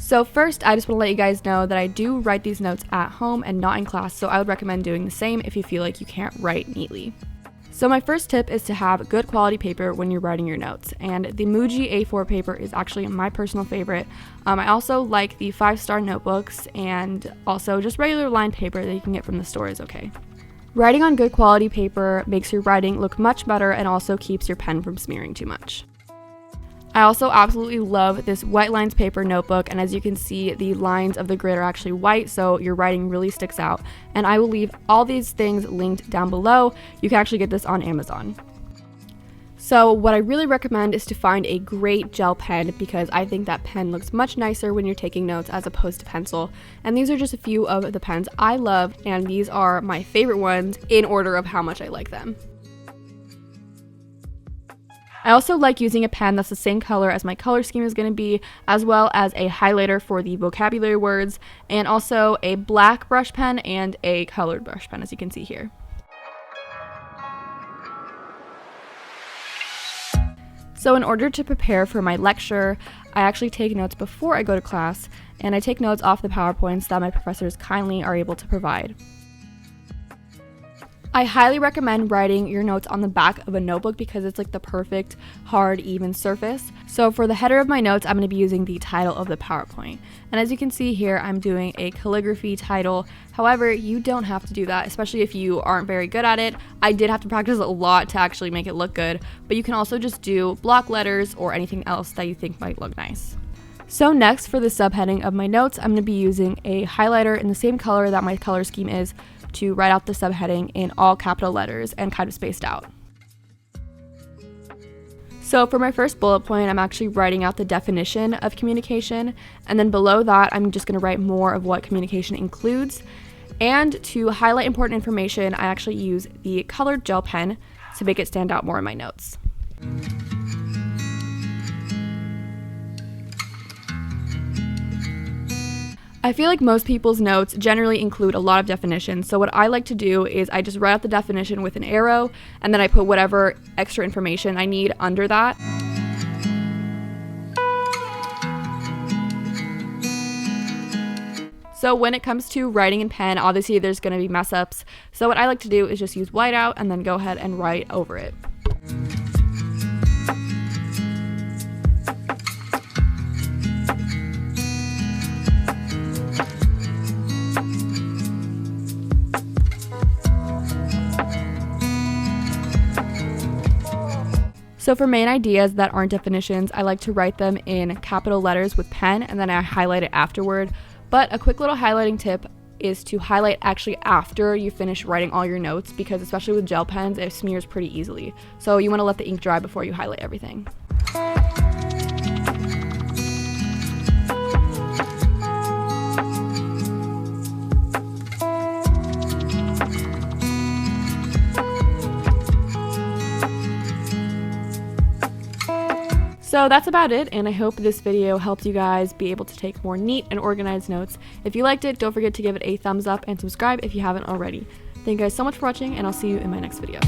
So first, I just want to let you guys know that I do write these notes at home and not in class, so I would recommend doing the same if you feel like you can't write neatly. So my first tip is to have good quality paper when you're writing your notes, and the Muji A4 paper is actually my personal favorite. I also like the 5-star notebooks, and also just regular lined paper that you can get from the store is okay. Writing on good quality paper makes your writing look much better and also keeps your pen from smearing too much. I also absolutely love this white lines paper notebook, and as you can see, the lines of the grid are actually white, so your writing really sticks out. And I will leave all these things linked down below. You can actually get this on Amazon. So what I really recommend is to find a great gel pen, because I think that pen looks much nicer when you're taking notes as opposed to pencil. And these are just a few of the pens I love, and these are my favorite ones in order of how much I like them. I also like using a pen that's the same color as my color scheme is going to be, as well as a highlighter for the vocabulary words, and also a black brush pen and a colored brush pen, as you can see here. So in order to prepare for my lecture, I actually take notes before I go to class, and I take notes off the PowerPoints that my professors kindly are able to provide. I highly recommend writing your notes on the back of a notebook because it's like the perfect, hard, even surface. So for the header of my notes, I'm going to be using the title of the PowerPoint. And as you can see here, I'm doing a calligraphy title. However, you don't have to do that, especially if you aren't very good at it. I did have to practice a lot to actually make it look good, but you can also just do block letters or anything else that you think might look nice. So next, for the subheading of my notes, I'm going to be using a highlighter in the same color that my color scheme is to write out the subheading in all capital letters and kind of spaced out. So for my first bullet point, I'm actually writing out the definition of communication, and then below that, I'm just going to write more of what communication includes. And to highlight important information, I actually use the colored gel pen to make it stand out more in my notes. I feel like most people's notes generally include a lot of definitions, so what I like to do is I just write out the definition with an arrow, and then I put whatever extra information I need under that. So when it comes to writing in pen, obviously there's going to be mess ups, so what I like to do is just use whiteout and then go ahead and write over it. So for main ideas that aren't definitions, I like to write them in capital letters with pen, and then I highlight it afterward. But a quick little highlighting tip is to highlight actually after you finish writing all your notes, because especially with gel pens, it smears pretty easily. So you want to let the ink dry before you highlight everything. So that's about it, and I hope this video helped you guys be able to take more neat and organized notes. If you liked it, don't forget to give it a thumbs up and subscribe if you haven't already. Thank you guys so much for watching, and I'll see you in my next video.